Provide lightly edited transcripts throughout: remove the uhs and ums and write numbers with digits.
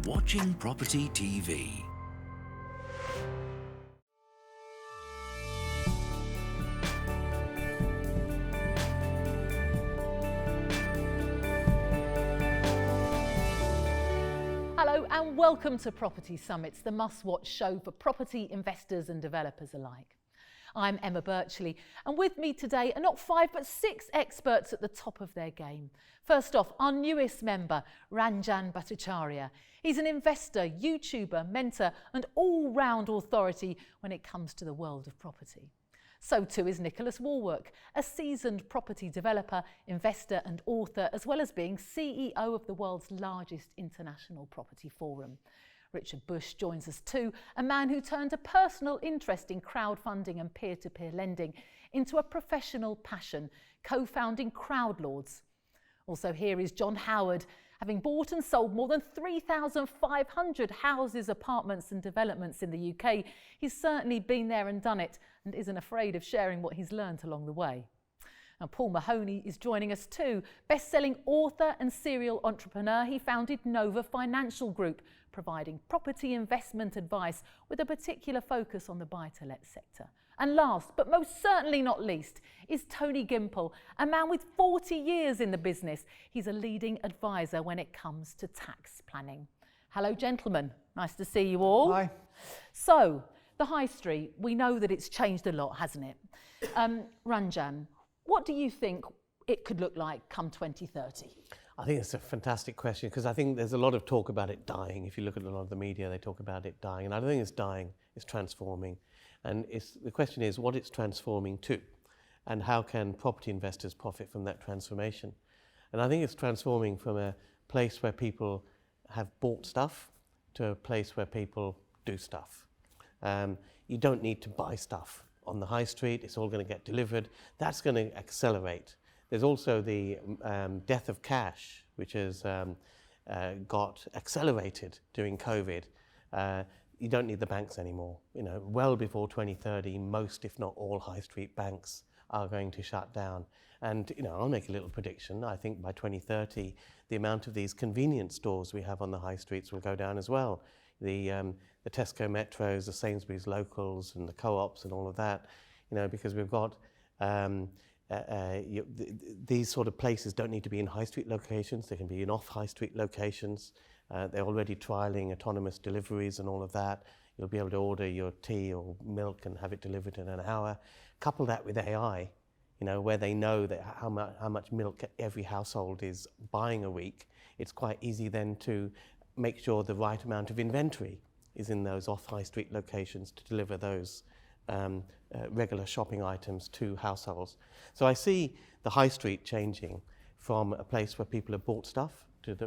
watching Property TV. Hello and welcome to Property Summits, the must-watch show for property investors and developers alike. I'm Emma Birchley, and with me today are not 5 but 6 experts at the top of their game. First off, our newest member, Ranjan Bhattacharya. He's an investor, YouTuber, mentor and all-round authority when it comes to the world of property. So too is Nicholas Warwick, a seasoned property developer, investor and author, as well as being CEO of the world's largest international property forum. Richard Bush joins us too, a man who turned a personal interest in crowdfunding and peer-to-peer lending into a professional passion, co-founding Crowdlords. Also here is John Howard, having bought and sold more than 3,500 houses, apartments and developments in the UK. He's certainly been there and done it and isn't afraid of sharing what he's learned along the way. Now, Paul Mahoney is joining us too. Best-selling author and serial entrepreneur, he founded Nova Financial Group, providing property investment advice with a particular focus on the buy-to-let sector. And last, but most certainly not least, is Tony Gimple, a man with 40 years in the business. He's a leading advisor when it comes to tax planning. Hello, gentlemen. Nice to see you all. Hi. So, the high street, we know that it's changed a lot, hasn't it? Ranjan, what do you think it could look like come 2030? I think it's a fantastic question because I think there's a lot of talk about it dying. If you look at a lot of the media, they talk about it dying. And I don't think it's dying, it's transforming. And the question is what it's transforming to and how can property investors profit from that transformation? And I think it's transforming from a place where people have bought stuff to a place where people do stuff. You don't need to buy stuff on the high street, it's all going to get delivered. That's going to accelerate. There's also the death of cash, which has got accelerated during COVID. You don't need the banks anymore. You know, well before 2030, most, if not all, high street banks are going to shut down. And you know, I'll make a little prediction. I think by 2030, the amount of these convenience stores we have on the high streets will go down as well. The Tesco Metros, the Sainsbury's Locals, and the co-ops, and all of that. You know, because we've got these sort of places don't need to be in high street locations. They can be in off high street locations. They're already trialling autonomous deliveries and all of that. You'll be able to order your tea or milk and have it delivered in an hour. Couple that with AI, you know, where they know that how much milk every household is buying a week. It's quite easy then to make sure the right amount of inventory is in those off high street locations to deliver those regular shopping items to households. So I see the high street changing from a place where people have bought stuff to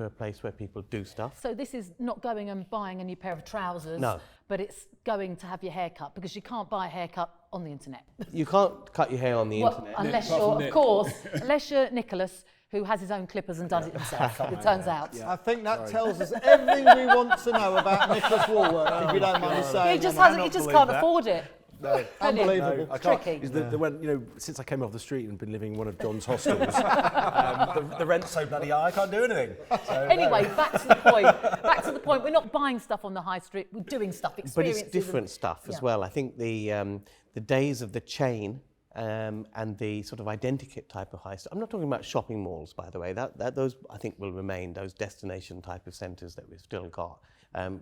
a place where people do stuff. So this is not going and buying a new pair of trousers, no, but it's going to have your hair cut, because you can't buy a haircut on the internet. You can't cut your hair on the internet. Unless you're, of course, unless you're Nicholas, who has his own clippers and does it himself, it turns out. Yeah. I think that tells us everything we want to know about Nicholas Warwick, if you don't mind me saying. He just can't afford it. No, unbelievable. No, I tricky. When, you know, since I came off the street and been living in one of John's hostels, the rent's so bloody high, I can't do anything. So, anyway, back to the point. Back to the point. We're not buying stuff on the high street. We're doing stuff, experiences. But it's different stuff as well. I think the days of the chain and the sort of identikit type of high street. I'm not talking about shopping malls, by the way. Those I think will remain. Those destination type of centres that we've still got,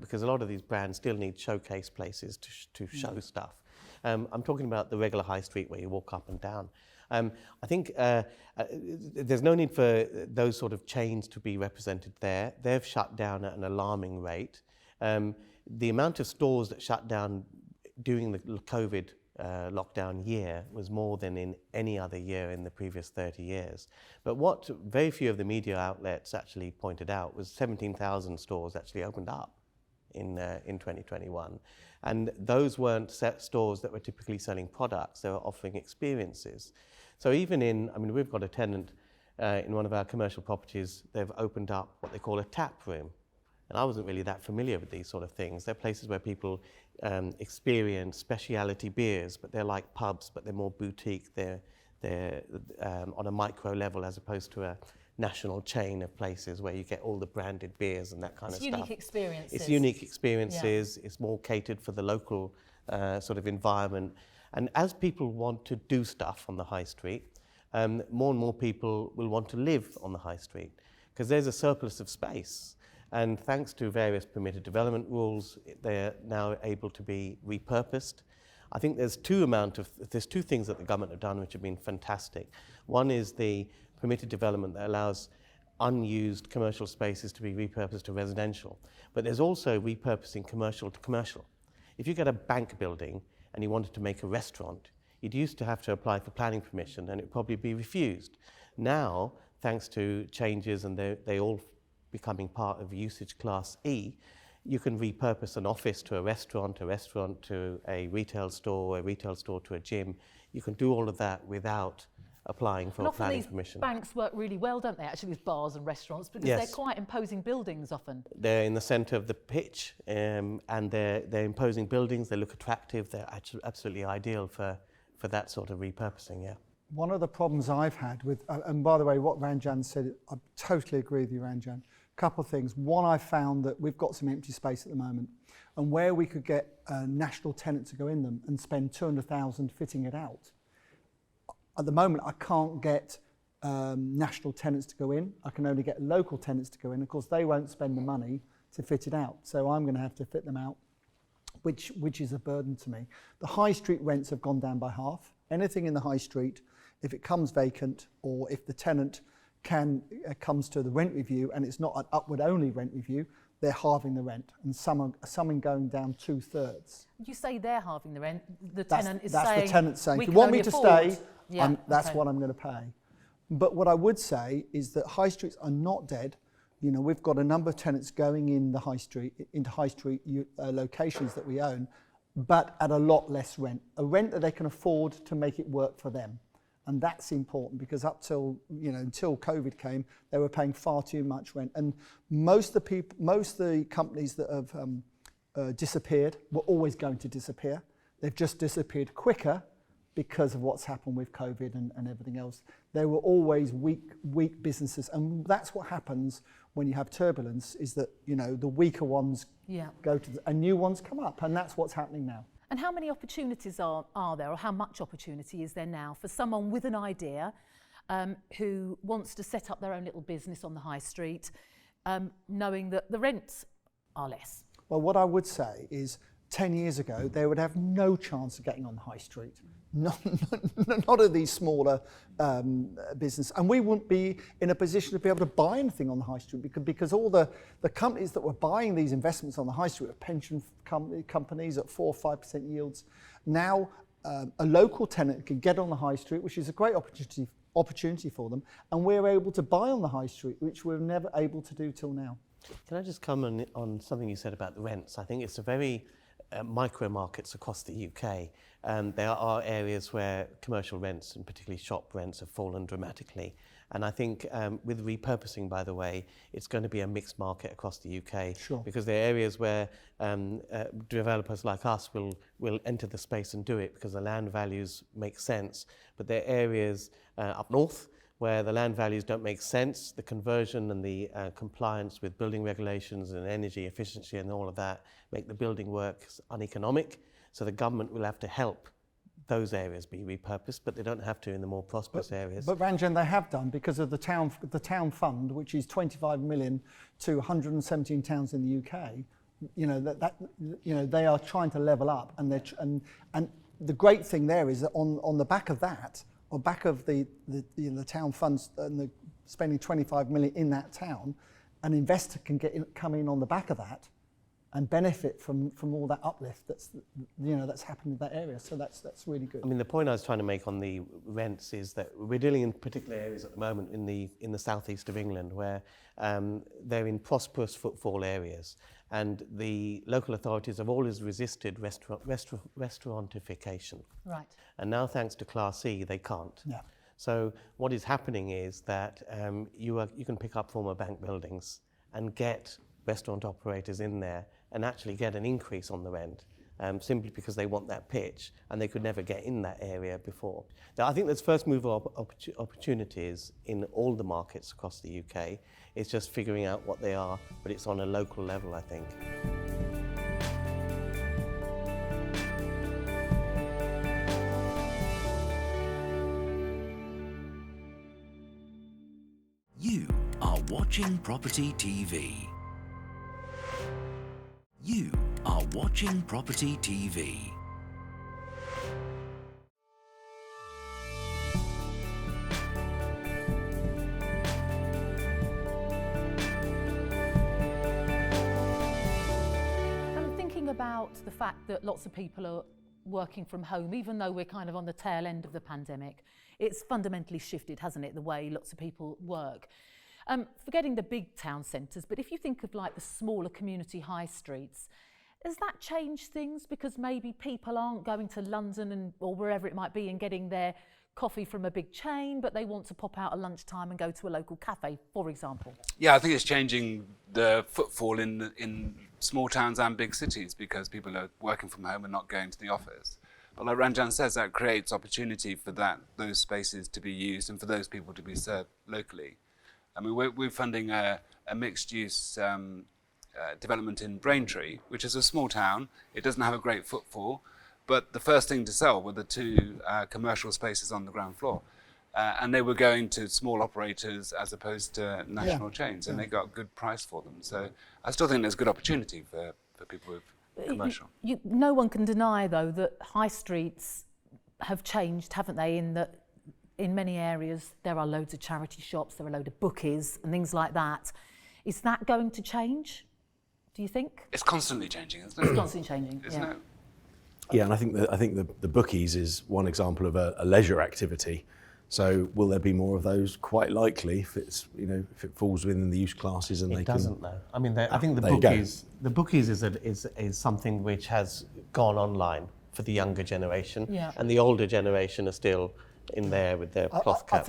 because a lot of these brands still need showcase places to show stuff. I'm talking about the regular high street where you walk up and down. I think there's no need for those sort of chains to be represented there. They've shut down at an alarming rate. The amount of stores that shut down during the COVID lockdown year was more than in any other year in the previous 30 years. But what very few of the media outlets actually pointed out was 17,000 stores actually opened up in 2021. And those weren't stores that were typically selling products, they were offering experiences. So even we've got a tenant in one of our commercial properties, they've opened up what they call a tap room. And I wasn't really that familiar with these sort of things. They're places where people experience specialty beers, but they're like pubs, but they're more boutique. They're on a micro level as opposed to national chain of places where you get all the branded beers and that kind of stuff. Unique experiences. It's unique experiences. It's more catered for the local sort of environment. And as people want to do stuff on the high street, more and more people will want to live on the high street because there's a surplus of space. And thanks to various permitted development rules, they're now able to be repurposed. I think there's two things that the government have done which have been fantastic. One is the permitted development that allows unused commercial spaces to be repurposed to residential. But there's also repurposing commercial to commercial. If you get a bank building and you wanted to make a restaurant, you'd used to have to apply for planning permission and it'd probably be refused. Now, thanks to changes and they all becoming part of usage class E, you can repurpose an office to a restaurant to a retail store to a gym. You can do all of that without applying for planning permission. Banks work really well, don't they, actually, with bars and restaurants, because they're quite imposing buildings often. They're in the centre of the pitch, and they're imposing buildings. They look attractive. They're absolutely ideal for that sort of repurposing, yeah. One of the problems I've had with, and by the way, what Ranjan said, I totally agree with you, Ranjan. Couple of things. One, I found that we've got some empty space at the moment, and where we could get a national tenant to go in them and spend 200,000 fitting it out. At the moment, I can't get national tenants to go in. I can only get local tenants to go in. Of course, they won't spend the money to fit it out, so I'm going to have to fit them out, which is a burden to me. The high street rents have gone down by half. Anything in the high street, if it comes vacant or if the tenant comes to the rent review and it's not an upward only rent review, they're halving the rent, and some are going down 2/3. You say they're halving the rent, the That's tenant is the saying, tenant saying, we if you can want only me to afford. stay, that's what I'm going to pay. But what I would say is that high streets are not dead. You know, we've got a number of tenants going into high street locations that we own, but at a lot less rent, a rent that they can afford to make it work for them. And that's important, because up till, until COVID came, they were paying far too much rent. And most of the companies that have disappeared were always going to disappear. They've just disappeared quicker because of what's happened with COVID and everything else. They were always weak businesses. And that's what happens when you have turbulence, is that, the weaker ones go to and new ones come up. And that's what's happening now. And how many opportunities are there, or how much opportunity is there now for someone with an idea who wants to set up their own little business on the high street, knowing that the rents are less? Well, what I would say is 10 years ago, they would have no chance of getting on the high street. Not of these smaller business, and we wouldn't be in a position to be able to buy anything on the high street because all the companies that were buying these investments on the high street were pension companies at 4 or 5% yields. Now a local tenant can get on the high street, which is a great opportunity for them, and we're able to buy on the high street, which we were never able to do till now. Can I just comment on something you said about the rents? I think it's a very micro markets across the UK. There are areas where commercial rents, and particularly shop rents, have fallen dramatically. And I think with repurposing, by the way, it's going to be a mixed market across the UK. Sure. Because there are areas where developers like us will enter the space and do it because the land values make sense. But there are areas up north where the land values don't make sense. The conversion and the compliance with building regulations and energy efficiency and all of that make the building work uneconomic. So the government will have to help those areas be repurposed, but they don't have to in the more prosperous areas. But Ranjan, they have done, because of the town fund, which is 25 million to 117 towns in the UK. They are trying to level up, and the great thing there is that on the back of that, or back of the town funds and the spending 25 million in that town, an investor can come in on the back of that and benefit from all that uplift that's happened in that area. So that's really good. I mean, the point I was trying to make on the rents is that we're dealing in particular areas at the moment in the southeast of England where they're in prosperous footfall areas, and the local authorities have always resisted restaurantification. Right. And now, thanks to Class E, they can't. Yeah. So what is happening is that you can pick up former bank buildings and get restaurant operators in there and actually get an increase on the rent. simply because they want that pitch and they could never get in that area before. Now, I think there's first mover opportunities in all the markets across the UK. It's just figuring out what they are, but it's on a local level, I think. You are watching Property TV. You are watching Property TV. I'm thinking about the fact that lots of people are working from home, even though we're kind of on the tail end of the pandemic. It's fundamentally shifted, hasn't it, the way lots of people work. Forgetting the big town centres, but if you think of like the smaller community high streets, has that changed things? Because maybe people aren't going to London or wherever it might be and getting their coffee from a big chain, but they want to pop out at lunchtime and go to a local cafe, for example. Yeah, I think it's changing the footfall in small towns and big cities because people are working from home and not going to the office. But like Ranjan says, that creates opportunity for those spaces to be used and for those people to be served locally. I mean, we're funding a mixed-use development in Braintree, which is a small town. It doesn't have a great footfall, but the first thing to sell were the two commercial spaces on the ground floor. And they were going to small operators as opposed to national chains, and they got a good price for them. So I still think there's good opportunity for people with commercial. No one can deny, though, that high streets have changed, haven't they, in that in many areas there are loads of charity shops, there are a load of bookies and things like that. Is that going to change, do you think? It's constantly changing, isn't it? It's constantly changing, Isn't it? Yeah, and I think the bookies is one example of a leisure activity. So will there be more of those? Quite likely, if it's if it falls within the use classes and It doesn't though. I mean, I think the bookies is something which has gone online for the younger generation, and the older generation are still in there with their cloth cap.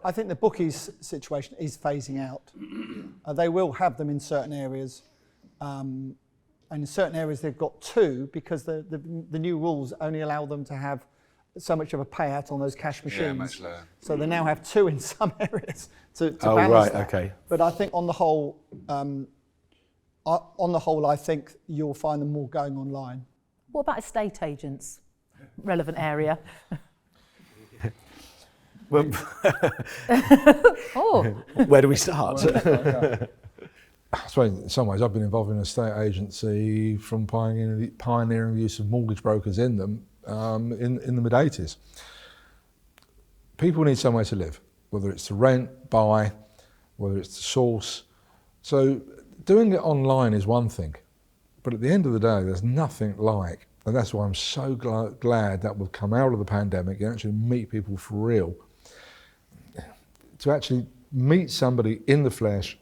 I think the bookies situation is phasing out. They will have them in certain areas, and in certain areas they've got two because the new rules only allow them to have so much of a payout on those cash machines. Yeah, much lower. So they now have two in some areas to balance that. Okay. But I think on the whole, I think you'll find them more going online. What about estate agents? Relevant area. Well, where do we start? I suppose in some ways I've been involved in an estate agency from pioneering the use of mortgage brokers in them in the mid-80s. People need somewhere to live, whether it's to rent, buy, whether it's to source. So doing it online is one thing, but at the end of the day there's nothing like, and that's why I'm so glad that we've come out of the pandemic and actually meet people for real. To actually meet somebody in the flesh,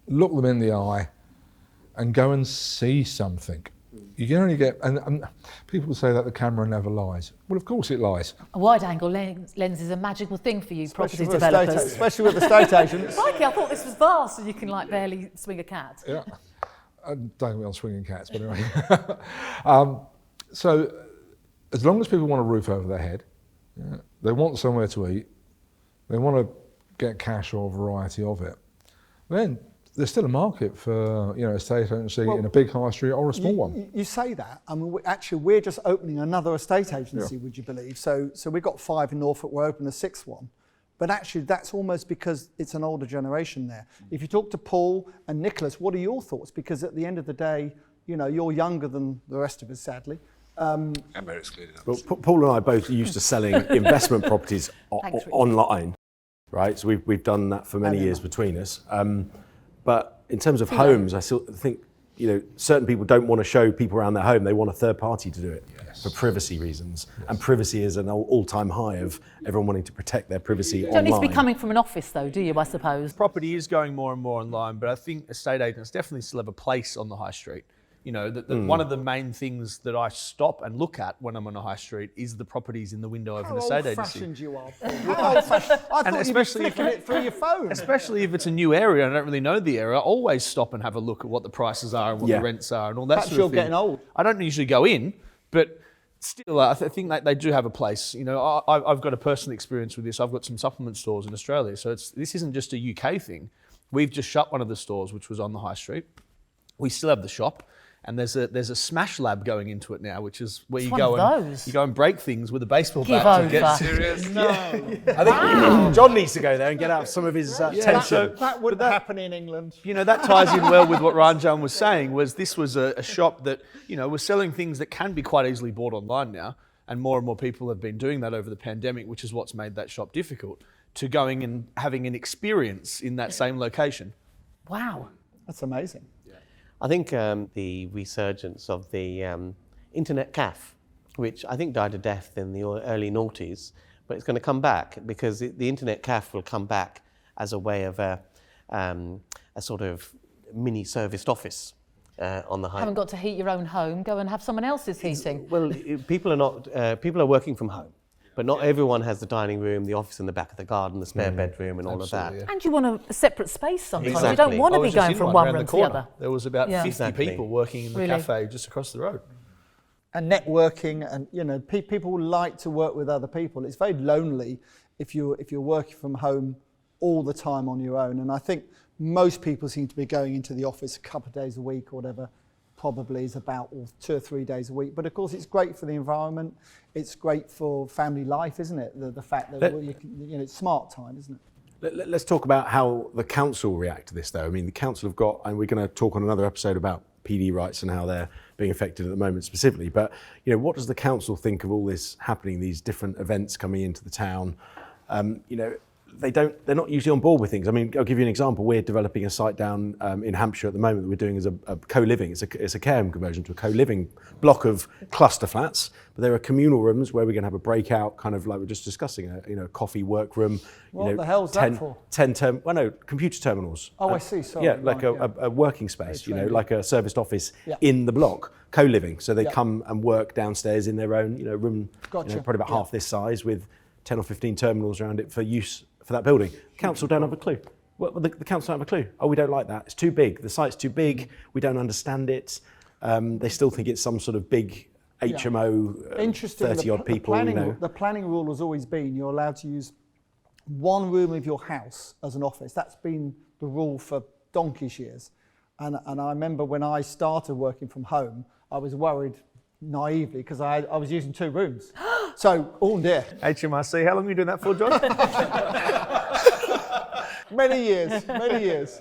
look them in the eye and go and see something. You can only get, and people say that the camera never lies. Well, of course it lies. A wide-angle lens is a magical thing for you property developers. Especially with estate agents. Crikey, I thought this was vast and you can like barely swing a cat. Yeah, don't get me on swinging cats, but anyway. So as long as people want a roof over their head, they want somewhere to eat, they want to get cash or a variety of it, then there's still a market for estate agency in a big high street or a small one. You say that. I mean, we're just opening another estate agency. Would you believe? So we've got 5 in Norfolk. We're opening a 6th one, but actually that's almost because it's an older generation there. If you talk to Paul and Nicholas, what are your thoughts? Because at the end of the day, you're younger than the rest of us, sadly. And we're excluded. Well, Paul and I both are used to selling investment properties online, right? So we've done that for many years between us. But in terms of homes, I still think certain people don't want to show people around their home. They want a third party to do it for privacy reasons. Yes. And privacy is an all-time high of everyone wanting to protect their privacy online. You don't need to be coming from an office though, do you, I suppose? Property is going more and more online, but I think estate agents definitely still have a place on the high street. One of the main things that I stop and look at when I'm on a high street is the properties in the window of an estate agency. How old-fashioned you are, Paul. How old-fashioned? I thought you'd be flicking it through your phone. Especially if it's a new area and I don't really know the area, I always stop and have a look at what the prices are and what the rents are and all that Perhaps sort of thing. you're getting old. I don't usually go in, But still, I think that they do have a place. You know, I've got a personal experience with this. I've got some supplement stores in Australia, so this isn't just a UK thing. We've just shut one of the stores, which was on the high street. We still have the shop, and there's a smash lab going into it now, which is where you go and break things with a baseball bat. To get Serious? No. I think John needs to go there and get out some of his tension. That would happen in England. You know, that ties in well with what Ranjan was saying, this was a shop that, you know, was selling things that can be quite easily bought online now, and more people have been doing that over the pandemic, which is what's made that shop difficult, to going and having an experience in that same location. Wow. That's amazing. I think the resurgence of the internet cafe, which I think died a death in the early noughties, but it's going to come back because the internet cafe will come back as a way of a sort of mini serviced office on the high. Haven't got to heat your own home. Go and have someone else's heating. Well, people are working from home. But not everyone has the dining room, the office in the back of the garden, the spare bedroom and all of that. Yeah. And you want a separate space sometimes. Exactly. You don't want to be going from one room to the other. There was about 50 people working in the Really? cafe just across the road. And networking, and you know, people like to work with other people. It's very lonely if you're working from home all the time on your own. And I think most people seem to be going into the office a couple of days a week or whatever. Probably is about 2 or 3 days a week. But of course, it's great for the environment. It's great for family life, isn't it? The fact that it's smart time, isn't it? Let's talk about how the council react to this, though. I mean, the council have got, and we're going to talk on another episode about PD rights and how they're being affected at the moment specifically. But you know, what does the council think of all this happening? These different events coming into the town. You know, they're not usually on board with things. I mean, I'll give you an example. We're developing a site down in Hampshire at the moment that we're doing as a co-living. It's a care home conversion to a co-living block of cluster flats. But there are communal rooms where we're going to have a breakout, kind of like we're just discussing, a coffee workroom. What the hell's that for? Computer terminals. Oh, I see. Sorry. Yeah, like a working space. You know, like a serviced office in the block, co-living. So they come and work downstairs in their own, room. Gotcha. Probably about half this size with 10 or 15 terminals around it for use for that building. Council don't have a clue. Well, the council don't have a clue. Oh, we don't like that. It's too big. The site's too big. We don't understand it. They still think it's some sort of big HMO, Interesting. 30 odd people. The planning rule has always been you're allowed to use one room of your house as an office. That's been the rule for donkey's years. And I remember when I started working from home, I was worried naively because I was using 2 rooms. So, oh dear. HMRC, how long were you doing that for, John? Many years.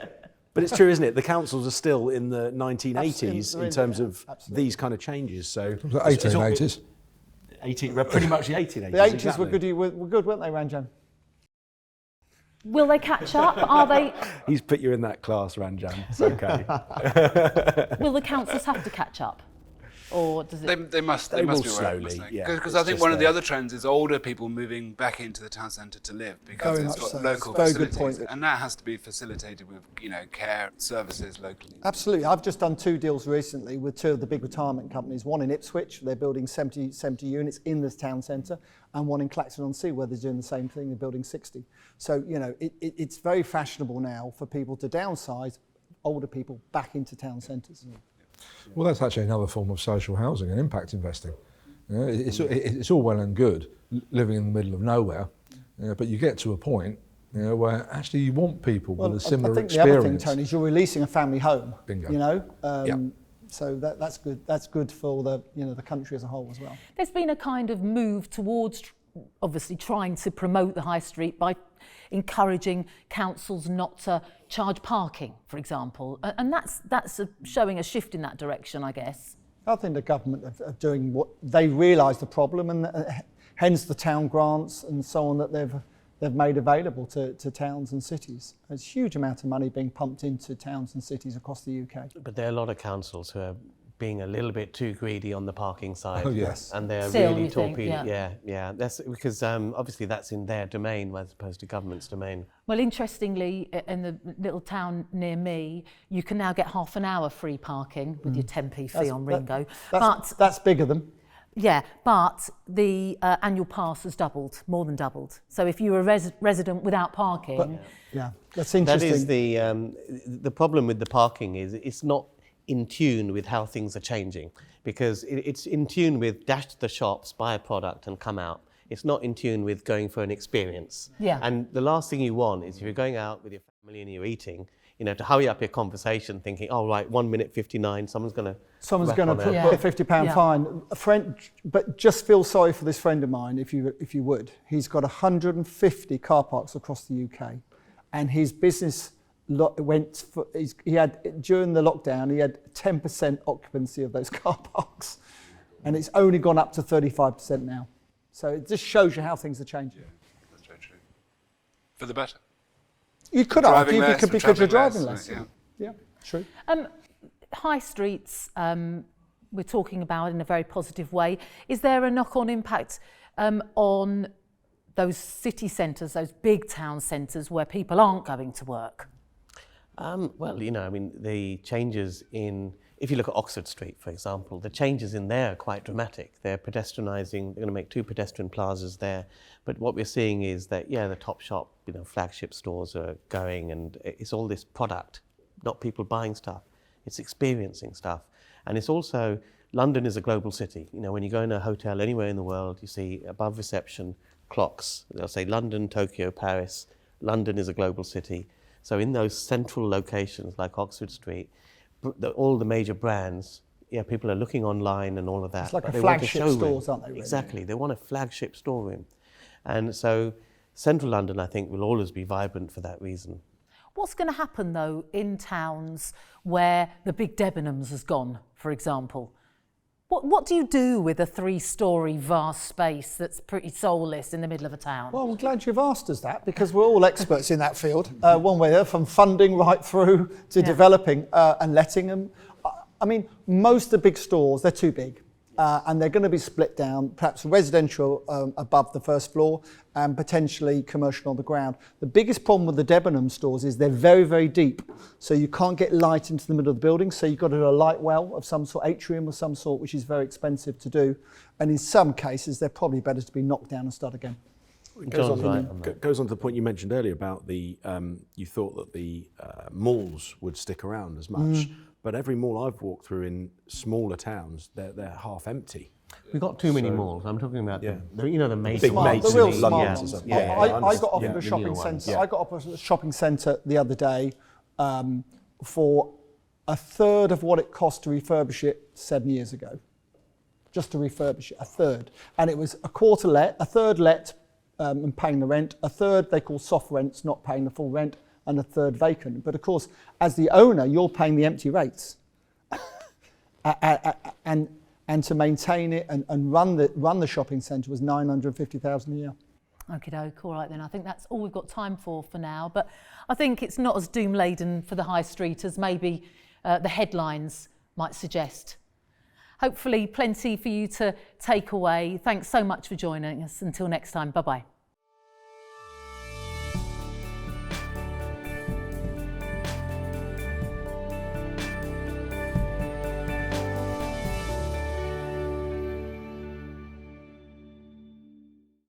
But it's true, isn't it? The councils are still in the 1980s Absolutely. in terms of Absolutely. these kind of changes. So The 1880s. Pretty much the 1880s. The 80s exactly. were good, weren't they, Ranjan? Will they catch up? Are they? He's put you in that class, Ranjan. It's okay. Will the councils have to catch up, or does it? They must They be will aware, slowly, mustn't they? yeah. Because It's I think just one of the there. other trends is older people moving back into the town centre to live because Very it's much got so. local Very good facilities, point. and that has to be facilitated with care services locally. Absolutely. I've just done 2 deals recently with 2 of the big retirement companies. One in Ipswich, they're building 70 units in the town centre, and one in Clacton-on-Sea where they're doing the same thing, they're building 60. So, it's very fashionable now for people to downsize older people back into town centres. Well, that's actually another form of social housing and impact investing. It's all well and good living in the middle of nowhere, but you get to a point where actually you want people with a similar I think experience. the other thing, Tony, is you're releasing a family home. Bingo. So that's good. That's good for the country as a whole as well. There's been a kind of move towards obviously trying to promote the high street by encouraging councils not to charge parking, for example, and that's showing a shift in that direction, I guess. I think the government are doing what they realise the problem, and hence the town grants and so on that they've made available to towns and cities. There's a huge amount of money being pumped into towns and cities across the UK. But there are a lot of councils who are being a little bit too greedy on the parking side. Oh, yes. And they're Still, really you think, torpedoing. Yeah. That's because obviously that's in their domain as opposed to government's domain. Well, interestingly, in the little town near me, you can now get half an hour free parking with your 10p fee on Ringo. That's bigger than. Yeah, but the annual pass has doubled, more than doubled. So if you're a resident without parking... Yeah, that's interesting. That is the problem with the parking is it's not in tune with how things are changing, because it's in tune with dash to the shops, buy a product and come out. It's not in tune with going for an experience. Yeah. And the last thing you want is if you're going out with your family and you're eating, you know, to hurry up your conversation thinking, oh, right, 1 minute 59, someone's going to put a £50 Yeah. fine. A friend, but just feel sorry for this friend of mine, if you would. He's got 150 car parks across the UK, and his business he had, during the lockdown, he had 10% occupancy of those car parks, and it's only gone up to 35% now. So it just shows you how things are changing. Yeah, that's very true. For the better. You could argue because you're driving less. Yeah, true. High streets, we're talking about in a very positive way. Is there a knock-on impact on those city centres, those big town centres where people aren't going to work? Well, you know, I mean, the changes if you look at Oxford Street, for example, the changes in there are quite dramatic. They're pedestrianising, they're going to make 2 pedestrian plazas there. But what we're seeing is that, yeah, the Topshop, you know, flagship stores are going, and it's all this product, not people buying stuff. It's experiencing stuff. And it's also, London is a global city. You know, when you go in a hotel anywhere in the world, you see above reception clocks. They'll say London, Tokyo, Paris. London is a global city. So in those central locations like Oxford Street, all the major brands, yeah, people are looking online and all of that. It's like a flagship stores, aren't they? Really? Exactly. They want a flagship storeroom. And so central London, I think, will always be vibrant for that reason. What's going to happen, though, in towns where the big Debenhams has gone, for example? What do you do with a 3-storey vast space that's pretty soulless in the middle of a town? Well, I'm glad you've asked us that, because we're all experts in that field, one way or other, from funding right through to developing and letting them. I mean, most of the big stores, they're too big. And they're going to be split down, perhaps residential above the first floor and potentially commercial on the ground. The biggest problem with the Debenham stores is they're very, very deep. So you can't get light into the middle of the building. So you've got to do a light well of some sort, atrium of some sort, which is very expensive to do. And in some cases, they're probably better to be knocked down and start again. It goes on to the point you mentioned earlier about the, you thought that the malls would stick around as much. But every mall I've walked through in smaller towns, they're half empty. We've got too many malls. I'm talking about the major big ones. mates the real in smart London. ones. Yeah. I got offered a shopping centre. I got offered a shopping centre the other day for a third of what it cost to refurbish it 7 years ago. Just to refurbish it, a third. And it was a quarter let, a third let and paying the rent, a third they call soft rents, not paying the full rent, and a third vacant. But of course, as the owner, you're paying the empty rates. And to maintain it and run the shopping centre was $950,000 a year. Okie doke, all right then. I think that's all we've got time for now. But I think it's not as doom-laden for the high street as maybe the headlines might suggest. Hopefully plenty for you to take away. Thanks so much for joining us. Until next time, bye-bye.